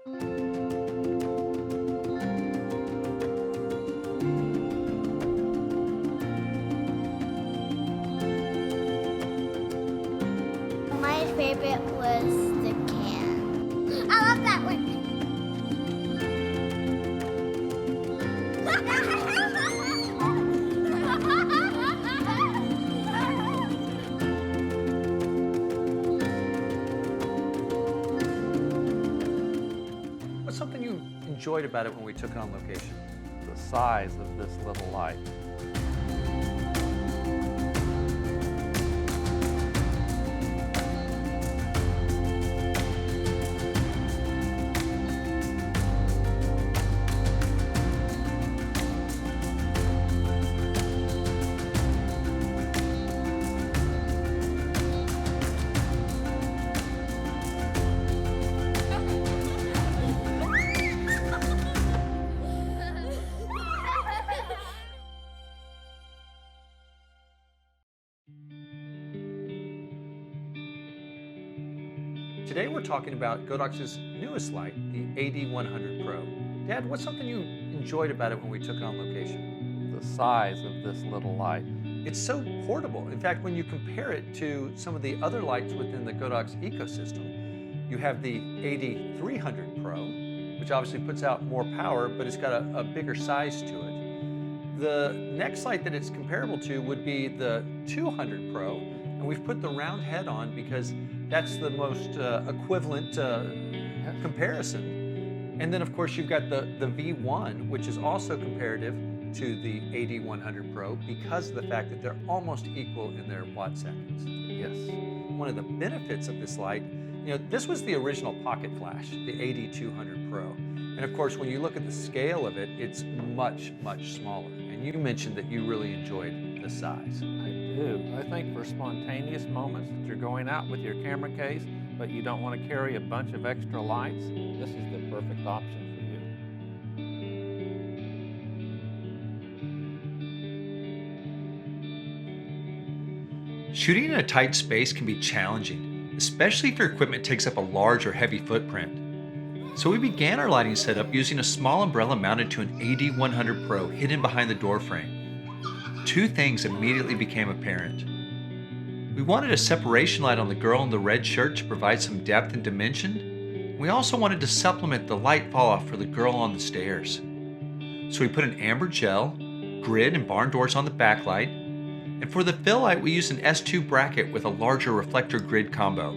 My favorite was the can. I love that one. What's something you enjoyed about it when we took it on location? The size of this little light. Today we're talking about Godox's newest light, the AD100 Pro. Dad, what's something you enjoyed about it when we took it on location? The size of this little light. It's so portable. In fact, when you compare it to some of the other lights within the Godox ecosystem, you have the AD300 Pro, which obviously puts out more power, but it's got a bigger size to it. The next light that it's comparable to would be the 200 Pro, and we've put the round head on because that's the most equivalent comparison. And then of course you've got the V1, which is also comparative to the AD100 Pro because of the fact that they're almost equal in their watt seconds. Yes. One of the benefits of this light, this was the original pocket flash, the AD200 Pro. And of course, when you look at the scale of it, it's much, much smaller. And you mentioned that you really enjoyed the size. I do. I think for spontaneous moments that you're going out with your camera case, but you don't want to carry a bunch of extra lights, this is the perfect option for you. Shooting in a tight space can be challenging, especially if your equipment takes up a large or heavy footprint. So we began our lighting setup using a small umbrella mounted to an AD100 Pro hidden behind the door frame. Two things immediately became apparent. We wanted a separation light on the girl in the red shirt to provide some depth and dimension. We also wanted to supplement the light fall off for the girl on the stairs. So we put an amber gel, grid, and barn doors on the backlight. And for the fill light, we used an S2 bracket with a larger reflector grid combo.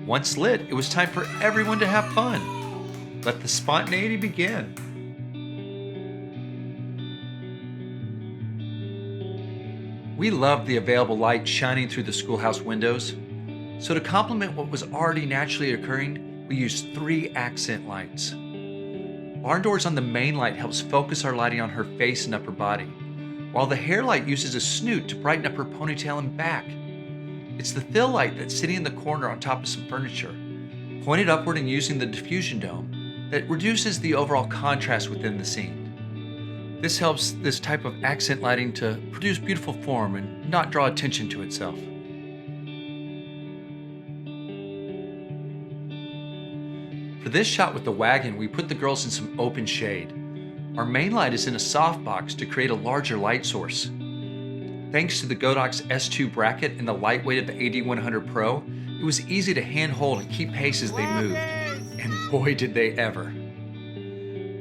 Once lit, it was time for everyone to have fun. Let the spontaneity begin. We loved the available light shining through the schoolhouse windows. So to complement what was already naturally occurring, we used 3 accent lights. Barn doors on the main light helps focus our lighting on her face and upper body, while the hair light uses a snoot to brighten up her ponytail and back. It's the fill light that's sitting in the corner on top of some furniture, pointed upward and using the diffusion dome, that reduces the overall contrast within the scene. This helps this type of accent lighting to produce beautiful form and not draw attention to itself. For this shot with the wagon, we put the girls in some open shade. Our main light is in a softbox to create a larger light source. Thanks to the Godox S2 bracket and the lightweight of the AD100 Pro, it was easy to handhold and keep pace as they moved. And boy did they ever.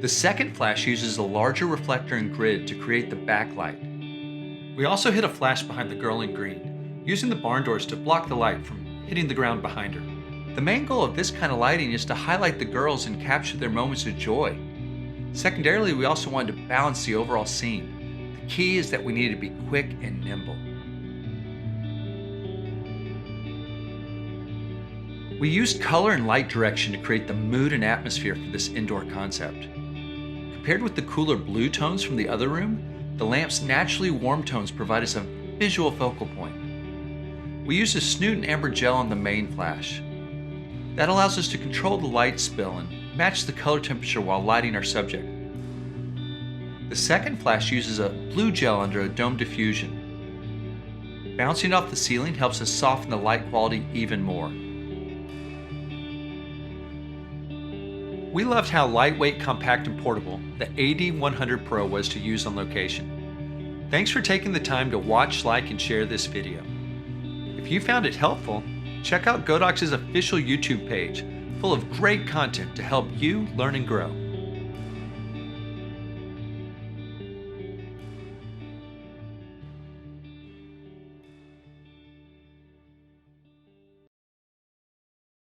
The second flash uses a larger reflector and grid to create the backlight. We also hid a flash behind the girl in green, using the barn doors to block the light from hitting the ground behind her. The main goal of this kind of lighting is to highlight the girls and capture their moments of joy. Secondarily, we also wanted to balance the overall scene. The key is that we needed to be quick and nimble. We used color and light direction to create the mood and atmosphere for this indoor concept. Compared with the cooler blue tones from the other room, the lamp's naturally warm tones provide us a visual focal point. We used a snoot and amber gel on the main flash. That allows us to control the light spill and match the color temperature while lighting our subject. The second flash uses a blue gel under a dome diffusion. Bouncing off the ceiling helps us soften the light quality even more. We loved how lightweight, compact, and portable the AD100 Pro was to use on location. Thanks for taking the time to watch, like, and share this video. If you found it helpful, check out Godox's official YouTube page, full of great content to help you learn and grow.